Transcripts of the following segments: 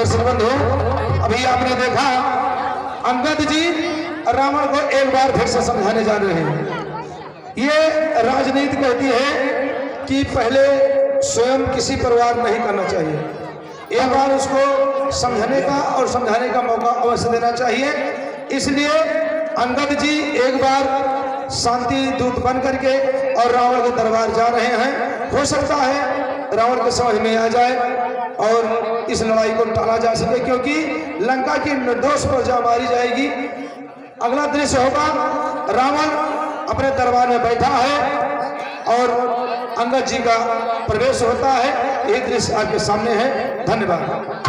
दर्शक बंधु, अभी आपने देखा अंगद जी रावण को एक बार फिर से समझाने जा रहे हैं। ये राजनीति कहती है कि पहले स्वयं किसी पर वार नहीं करना चाहिए, एक बार उसको समझने का और समझाने का मौका अवश्य देना चाहिए। इसलिए अंगद जी एक बार शांति दूत बन करके और रावण के दरबार जा रहे हैं। हो सकता है रावण के समझ में आ जाए और इस लड़ाई को टाला जा सके, क्योंकि लंका की निर्दोष प्रजा मारी जाएगी। अगला दृश्य होगा, रावण अपने दरबार में बैठा है और अंगद जी का प्रवेश होता है। ये दृश्य आपके सामने है। धन्यवाद।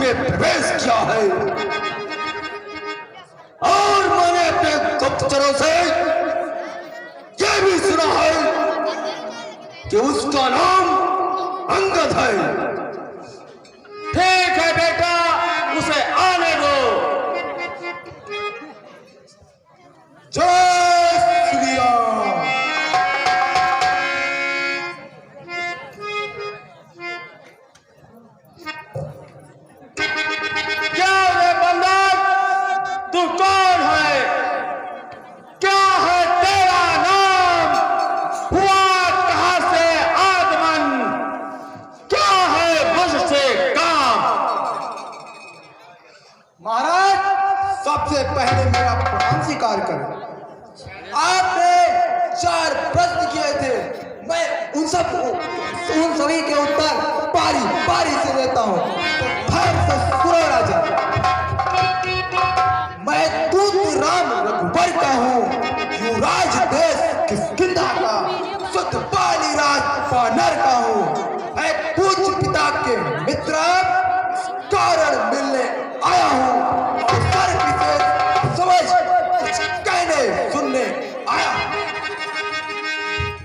प्रवेश किया है और मैंने अपने गुप्तचरों से यह भी सुना है कि उसका नाम अंगद है। ठीक है बेटा, उसे आने दो। जय श्री राम। तू कौन है? क्या है तेरा नाम? हुआ कहां से आगमन? क्या है मुझसे काम? महाराज, सबसे पहले मेरा प्रणाम स्वीकार करें। आपने 4 प्रश्न किए थे, मैं उन सभी के उत्तर पारी पारी से देता हूं। तो खैर से सुनो राजा, मैं दूत राम रघुबर का हूँ, युवराज देश किष्किंधा का, शुद्ध पाली राज पानर का हूँ। मैं पूज्य पिता के मित्र कारण मिलने आया हूँ। सर विशेष समझ कुछ कहने सुनने आया।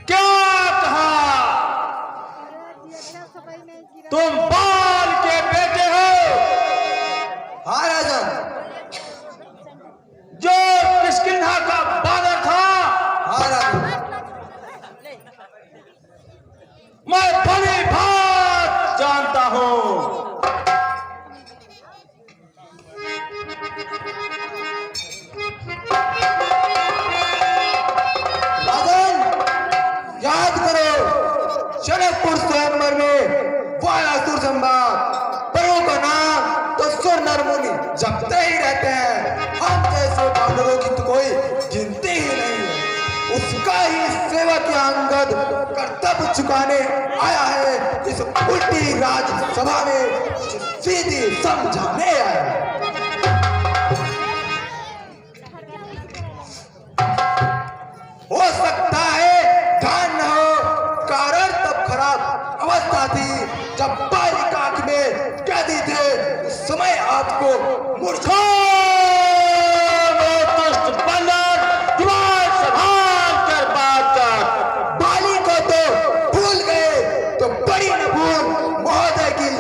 क्या कहा? तुम बाल के बेटे हो? हाँ राजा। जो किष्किंधा का बादर था? हाँ राजा। मैं भली भांति जानता हूं। राजन, याद करो, जनकपुर स्वयंवर में वालासुर संवाद परों का नाम तो सुर नरमुनि जपते ही रहते हैं। हम जैसे बानरों की तो कोई गिनती ही नहीं है। उसका ही सेवक या अंगद कर्तव्य चुकाने आया है। इस उल्टी राजसभा में सीधी समझाने आया है। हो सकता है ध्यान न हो, कारण तब खराब अवस्था थी जब बालिका आंख में कैदी थे। उस समय आपको मूर्छा बाली को तो भूल गए तो बड़ी न भूल महोदय की,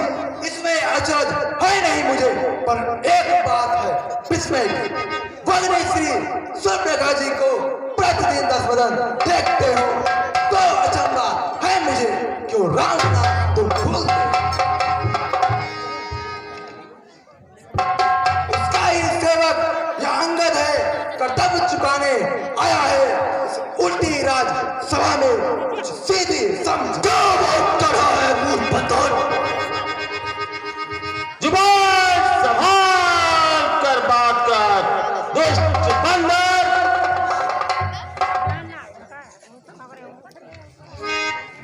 इसमें अचरज है नहीं मुझे। पर एक बात है विस्मय की, वदनी श्री सूर्यप्रकाश जी को प्रतिदिन 10 बदन देखते हो तो अचंभा है मुझे, क्यों राम नाम तुम भूल गए। समझो बहुत कड़ा है मूर्ख बतौर। जुबान संभाल कर बात कर, दुष्ट बंदर।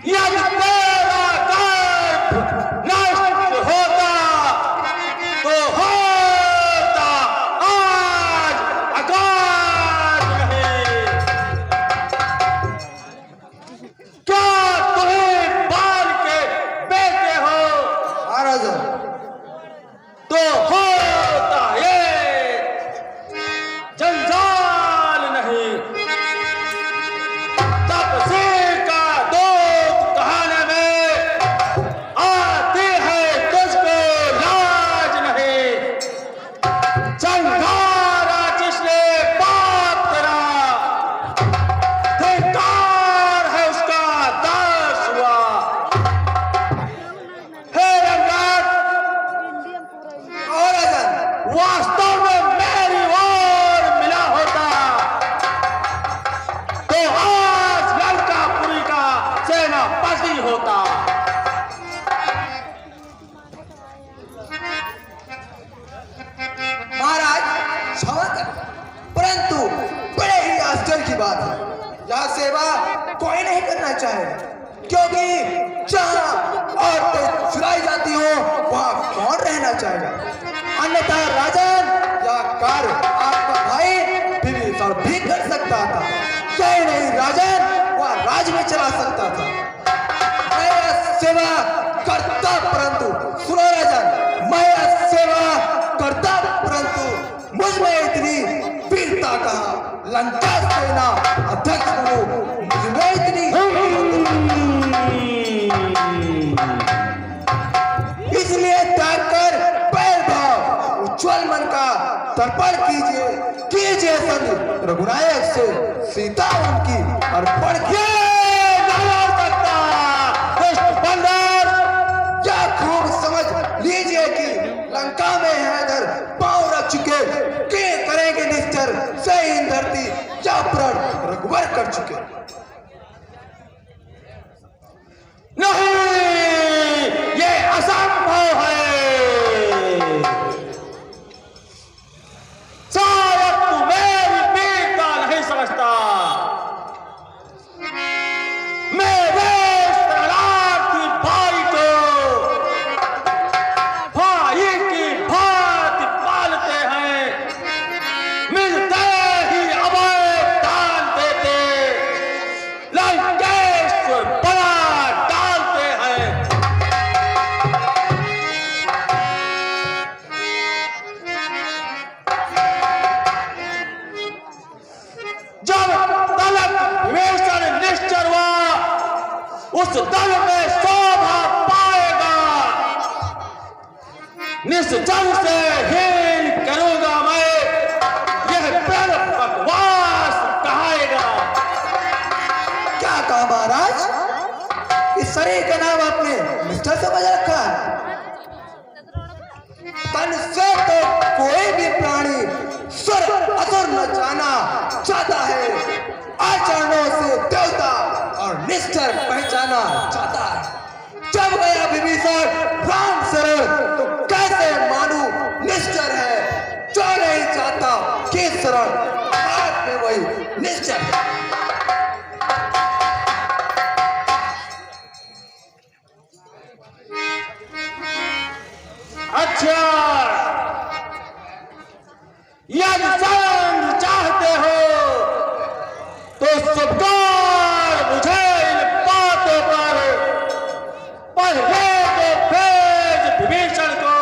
यदि तेरा गर्भ नष्ट होता तो होता आज अगाध रहे। क्या तुम्हें बाल के बेटे हो महाराज तो होता ये जंजाल नहीं। तपस्वी का दूध कहाने में आती है तुझको लाज नहीं। चंगारा जिसने पाप करा, धिक्कार है उसका दास हुआ। हे रंगनाथ, महाराज वास्तव में मेरी ओर मिला होता तो आज लंकापुरी का सेनापति होता। महाराज क्षमा कर, परंतु बड़े ही आश्चर्य की बात है, यह सेवा कोई नहीं करना चाहे, क्योंकि जहाँ औरतें चुराई जाती हो वहाँ कौन रहना चाहेगा। अन्यथा राजन यह कार्य आपका भाई विभीषण भी कर सकता था, यही नहीं राजन वह राज में चला सकता था। मैं यह सेवा करता, परंतु सुनो राजन, मैं यह सेवा करता, परंतु मुझ में इतनी वीरता कहाँ, लंका सेना अध्यक्ष हूँ, मुझ में इतनी इसलिए त्याग कर पैर भाव उज्ज्वल मन का तर्पण कीजिए, कीजिए संग रघुनायक से सीता उनकी अर्पण ये नहीं हो सकता दुष्ट बंदर। क्या खूब समझ लीजिए कि लंका में हैदर पांव रख चुके, के करेंगे निश्चर से इन धरती या प्रण रघुवर कर चुके। नहीं, ये असंभव है। शायद तू मेरी वीरता नहीं समझता। मेरे शरणार्थी भाई को भाई की भांति पालते हैं, मिलते ही अभय दान देते, लंकेश्वर बड़ा डालते हैं। जब तलक विभीषण निश्चर हुआ, उस दल में शोभा पाएगा। निश्चल से हीन करूंगा मैं, यह प्रण बकवास कहाएगा। क्या कहा महाराज, इस शरीर का नाम आपने मिस्टर समझ रखा है। तन से तो कोई भी प्राणी सुर असुर न जाना चाहता है, आचरणों से देवता और निश्चर पहचाना चाहता है। जब गया विभीषण राम शरण तो कैसे मानू निश्चर है, जो नहीं चाहता कि शरण हाथ में वही निश्चर है। अच्छा, यदि संग चाहते हो तो स्वीकार मुझे इन बातों पर। पहले तो भेज विभीषण को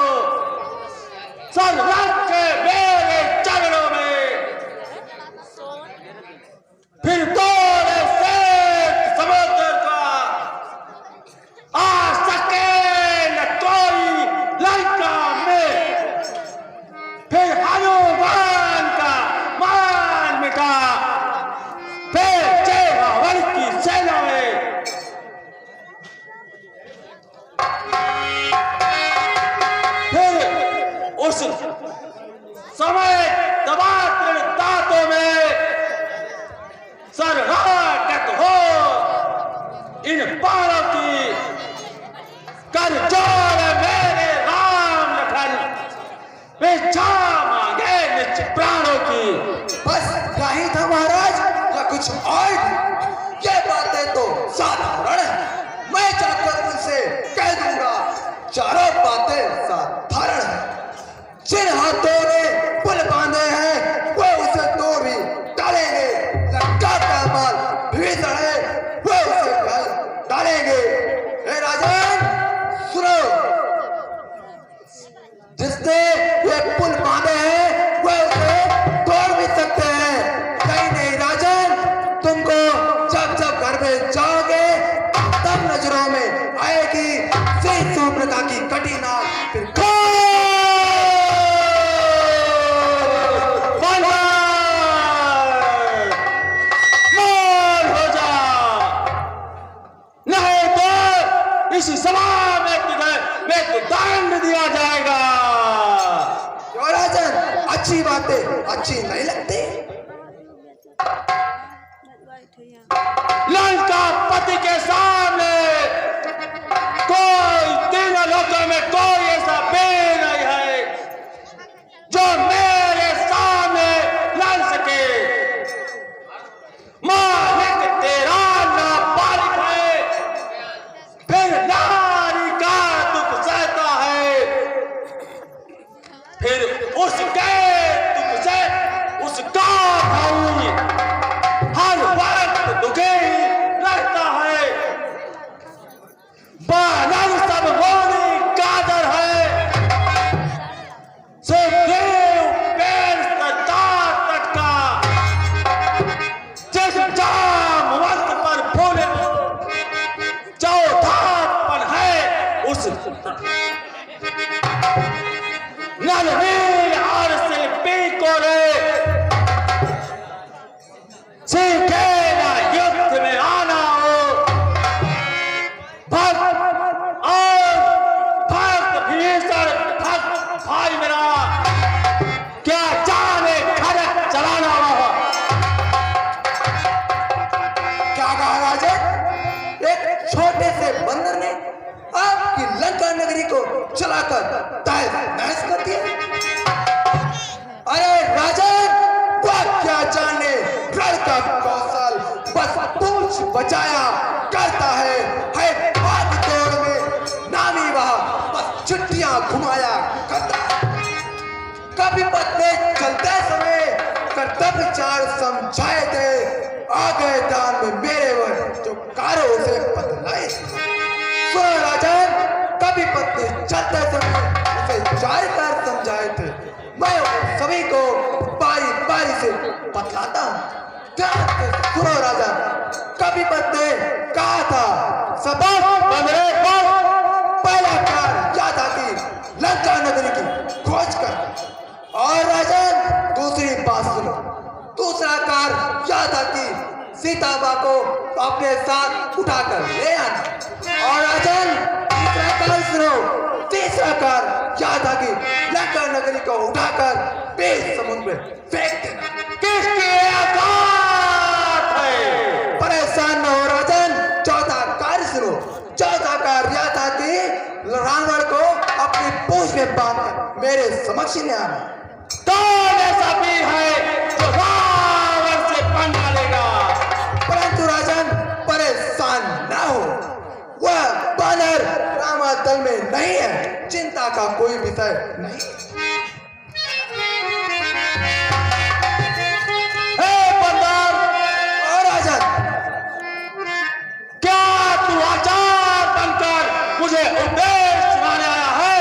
सब रख के मेरे चरणों में, फिर तोड़े से समुद्र का आ सके न कोई लंका में बाणों की कर जोड़ मेरे राम लखन भिक्षा मांगे निज प्राणों की। बस यही था महाराज या कुछ और? ये बातें तो साधारण है, मैं जाकर उनसे कह दूंगा। चारों बातें साधारण है। जिन हाथों ने पुल बांधे हैं वो उसे तोड़ भी डालेंगे। लंका का माल भीषण है वो उसे डालेंगे। हे राजन सुनो, जिसने ये पुल बांधे हैं वो उसे तोड़ भी सकते हैं। नहीं नहीं राजन, तुमको जब जब घर में जाओगे तब नजरों में आएगी श्री सुभ्रता की कटी नाल। फिर इसी सभा में तुझे दंड दिया जाएगा। क्यों राजन, अच्छी बातें अच्छी नहीं लगती? लंका पति के सामने कोई तीनों लोगों में कोई ऐसा वीर नहीं है जो मेरे सामने लड़ सके। मालिक तेरा नाबालिग है, फिर नारी का दुख सहता है, फिर उसके दुख से उसका भाई हर वक्त दुखी रहता है। बानर सब होने कादर है, सुखदेव पैर सज्जा तटका, जिस जाम वक्त पर फूले चौथापन है उस नलवीर और शिल्पी को रे सीखे ना युद्ध में आना हो। भक्त और भक्त भीषण भक्त भाई मेरा क्या जाने खड़क चलाना हो। क्या कहा राजन? एक छोटे से बंदर ने आपकी लंका नगरी को चलाकर तहस नहस कर दिया। अरे राजन, वह क्या जाने रण का कौशल, बस पूछ बचाया करता है भाग दौड़ में नामी वह बस छुट्टियां घुमाया करता है। कभी पत्ते चलते समय कर्तव्य चार समझाए थे, आ गए दान में मेरे वर जो कारो से बदलाए। सुनो राजन, कभी पत्ते चलते समय उसे चार कार समझाए थे, मैं सभी को बारी बारी से बतलाता हूँ। सुनो राजा, कभी पत्ते कहा था सबक बंदरे को पहला कार याद आती लंका नगरी की खोज कर। और राजन दूसरी बात सुनो, दूसरा कार याद आती सीता माँ को अपने साथ उठाकर ले आना। और राजन तीसरा कार सुनो, तीसरा कार याद आती लंका नगरी को उठाकर बीच समुद्र में फेंक देना। किसकी औकात है? परेशान न हो राजन, चौथा कार सुनो, चौथा कार याद आती रावण को अपनी पूंछ में बांधकर मेरे समक्ष ले आना। कौन ऐसा वीर है जो रावण से पंगा लेगा? परंतु राजन परेशान न हो, वह बानर रामादल में नहीं है, चिंता का कोई विषय नहीं। हे बंदर और राजन, क्या तू आचार बनकर मुझे उपदेश सुनाने आया है?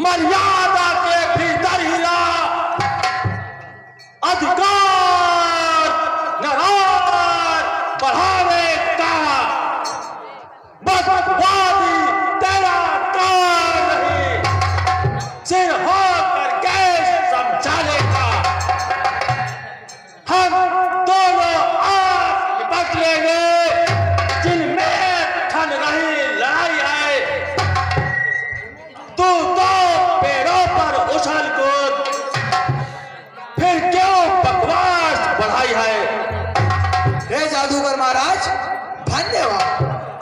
मर्यादा के भीतर ही रहा, अधिकार नाराज बढ़ावे का बदवादी तेरा कार नहीं, सिर होकर कैसे समझाने का। हम दोनों आप निपट लेंगे, जिनमें ठन रही लड़ाई है। तू तो पेड़ों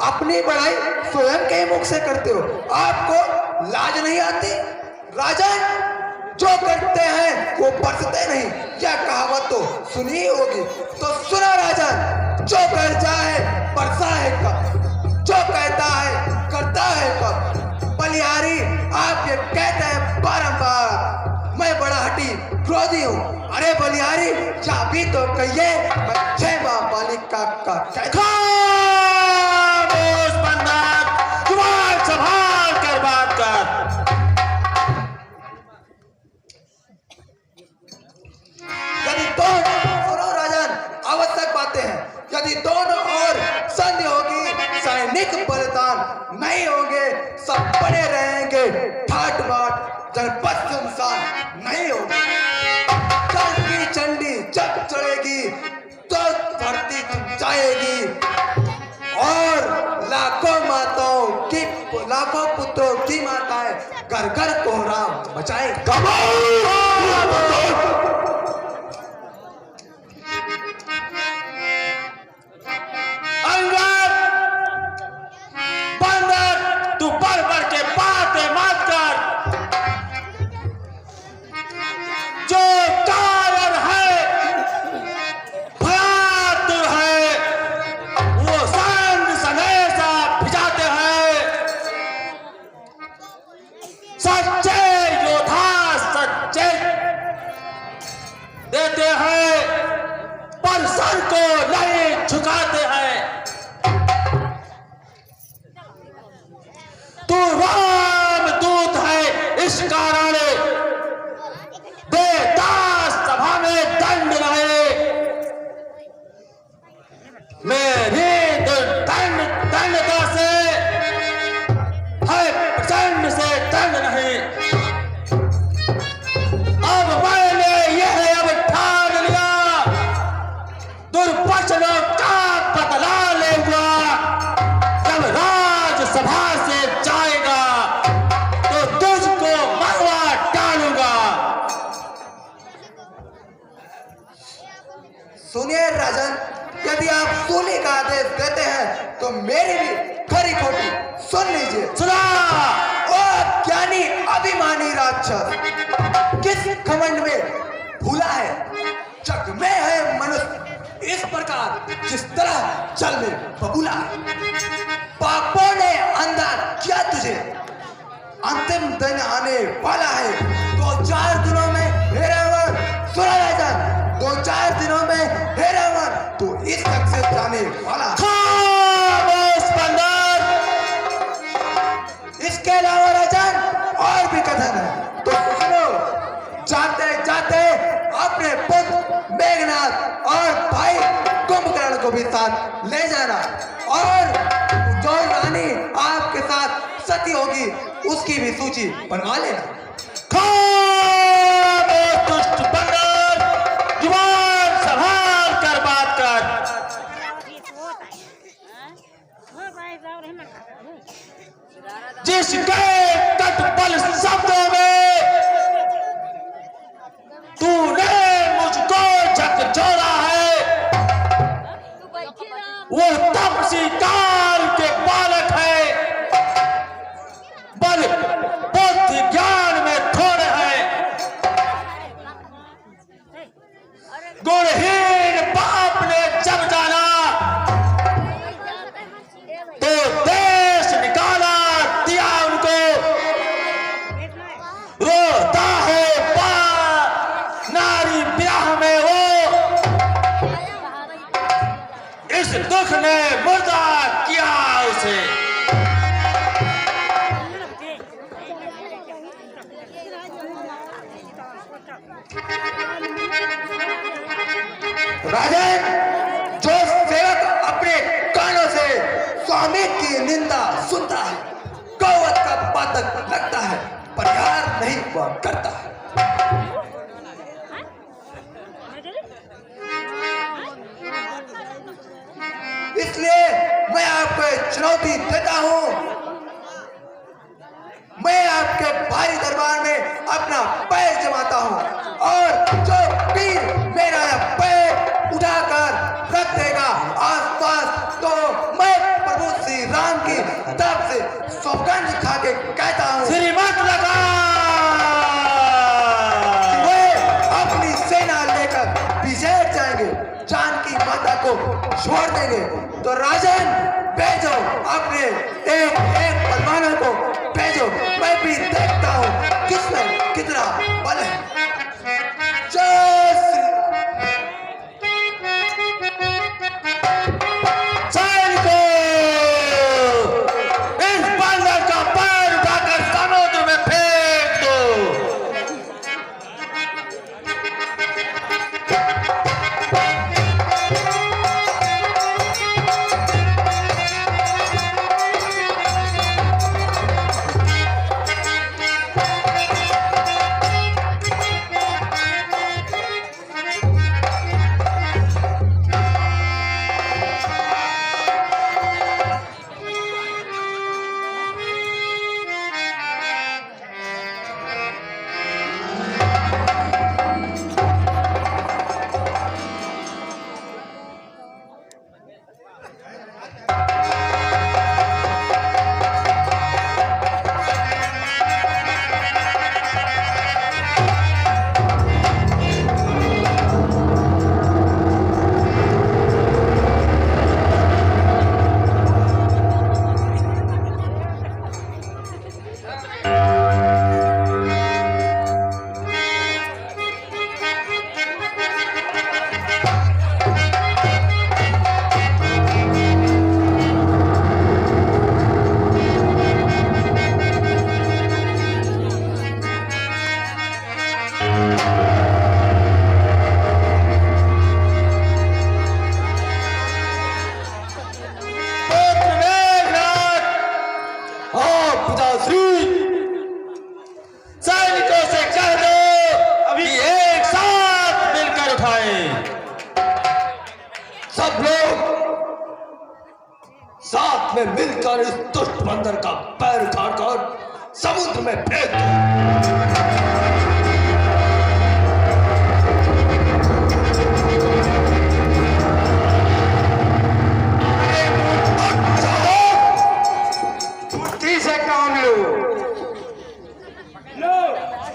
अपनी बड़ाई स्वयं के मुख से करते हो। आपको लाज नहीं आती? राजन, जो करते हैं वो बरसते नहीं, यह कहावत तो सुनी होगी। तो सुना राजन, जो कर जाए बरसा है कब, जो कहता है करता है कब। बलिहारी आप ये कहते हैं बारंबार, मैं बड़ा हठी क्रोधी हूँ। अरे बलिहारी, या भी तो कहिए, मैं 6 माह बालिका का खामोश बंदा, जुबान संभाल कर बात कर। यदि दोनों, सुनो राजन, आवश्यक बातें हैं। यदि दोनों ओर संधि होगी, सैनिक बलिदान नहीं होंगे, सब बने रहेंगे ठाट बाट, जनपद सुनसान नहीं होगी। कल की चंडी जब चढ़ेगी तो धरती थम जाएगी, और लाखों माताओं की, लाखों पुत्रों की माताएं घर घर कोहराम मचाएंगी। तू बढ़ बढ़ के बातें मत कर। जो कारण है, भयातुर है, वो संग सनेसा भिजाते हैं। सच्चे योद्धा सच्चे देते हैं, पर सर को नहीं झुकाते हैं। तू रामदूत है, इस कारण देवदास सभा में दंड रहे। मेरी दंडता से है, प्रचंड से दंड नहीं। अब मैंने यह अब ठान लिया, दुर्वचनों का बदला लेगा। जब राजसभा से जाएगा तो तुझको मरवा डालूंगा। सुनिए राजन, यदि आप सूली का आदेश देते हैं तो मेरी भी खरी खोटी सुन लीजिए। सुना। ओ ज्ञानी अभिमानी राक्षस, किस घमंड में भूला है? जग में है मनुष्य इस प्रकार जिस तरह जल में बबूला है। पापों ने अंधा किया तुझे, अंतिम दिन आने वाला है। 2-4 दिनों में हे रावण, सुना राजन, 2-4 दिनों में हे रावण तू इस तक से जाने वाला है। खामोश बंदर। इसके अलावा राजन और भी कथन है, तो सुनो। जाते जाते अपने पुत्र मेघनाथ और भाई कुंभकर्ण को भी साथ ले जाना, और जो रानी आपके साथ सती होगी उसकी भी सूची बनवा लेना। खामोश दुष्ट बंदर, जुबान संभाल कर बात कर। जिसके तत्पल शब्दों में तूने मुझको झकझोरा है, वो तपसी काल के बालक है। बल बुद्धि ज्ञान में थोड़े हैं। गुणहीन बाप ने जब जाना तो देश निकाला दिया उनको। रोता है नारी ब्याह में वो, इस दुख ने मुर्दा किया उसे। राजन, जो सेवक अपने कानों से स्वामी की निंदा सुनता है, गौवत का पातक लगता है, परिहार नहीं वह करता है। इसलिए मैं आपको चुनौती देता हूं, मैं आपके भारी दरबार में अपना पैर जमाता हूं, और जो वीर मेरा यह पैर उठाकर रख देगा आसपास, तो मैं प्रभु श्री राम की तरफ से सौगंध खा के कहता हूँ श्रीमत लगा वे अपनी सेना लेकर विजय जाएंगे, जानकी माता को छोड़ देंगे। तो राजन भेजो, अपने एक एक पहलवानों को भेजो, मैं भी देखता हूँ किसमें कितना बल है। जय श्री सैनिकों, इस बंदर का पैर उठाकर समुद्र में फेंक दो। सैनिकों से कह दो अभी एक साथ मिलकर उठाएं। सब लोग साथ में मिलकर इस दुष्ट बंदर का पैर उठाकर समुद्र में फेंक दो। बुद्धि से काम लो।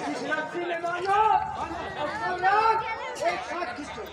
इस रस्सी में मानो और सब लोग एक साथ खींचो।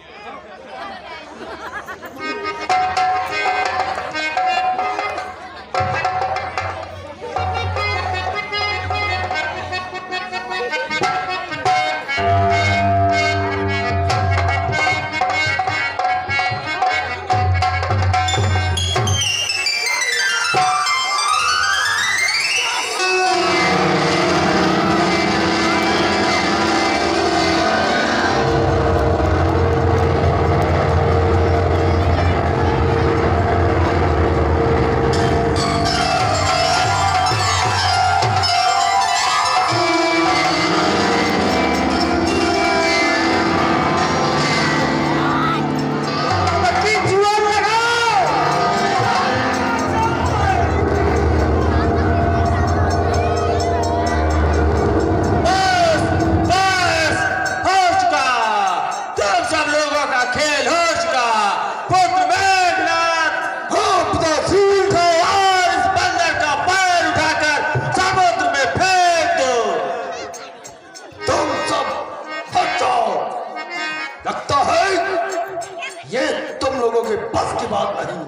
के बस की बात नहीं।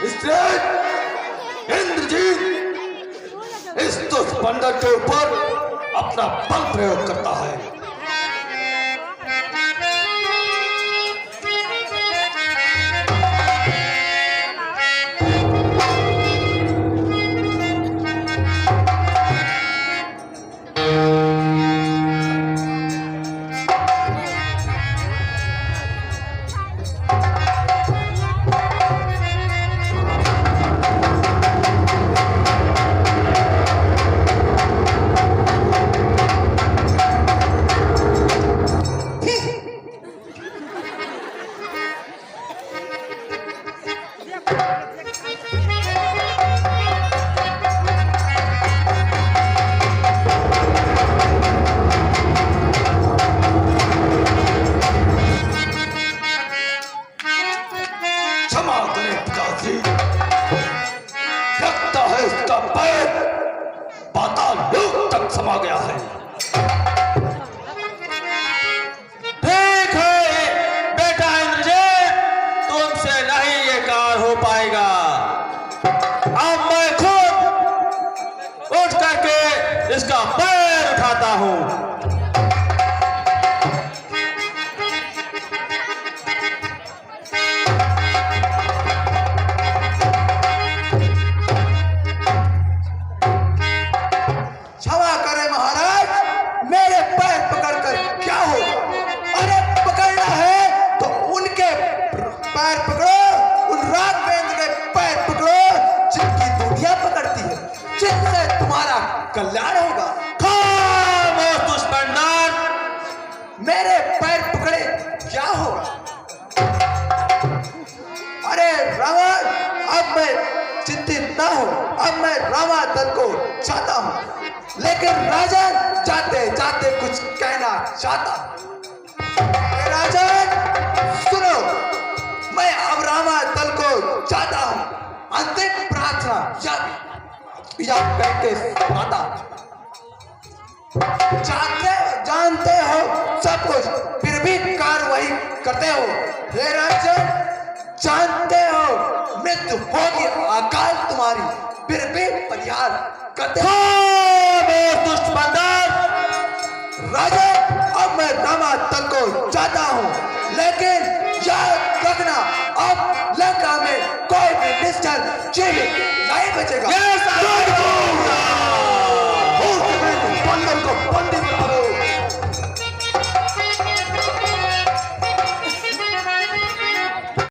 इसलिए इंद्रजीत इस दुष्पंडर के ऊपर अपना बल प्रयोग करता है। इसका पैर उठाता हूं। क्षमा करें महाराज, मेरे पैर पकड़कर क्या होगा? अरे पकड़ना है तो उनके पैर पकड़ो, उन राघवेंद्र के पैर पकड़ो जिनकी दुनिया पकड़ती है, जिनसे तुम्हारा कल्याण होगा। खामोश दुष्पंडार, मेरे पैर पकड़े क्या होगा? अरे रावण, अब मैं चिंतित ना हो, अब मैं रामादल को चाहता हूं, लेकिन राजन जाते जाते कुछ कहना चाहता हूं। राजन सुनो, मैं अब रामादल को चाहता हूं, अंतिम प्रार्थना या कह के सुनाता। जानते हो सब कुछ, फिर भी कार्रवाई करते हो। हे राजन, जानते हो मृत्यु होगी अकाल तुम्हारी, फिर भी परिहार करते हो। दुष्ट बंदर, राजा, अब मैं रामादल को चाहता हूँ, लेकिन याद रखना, अब लंका में कोई भी निश्चल जीवित नहीं बचेगा। ये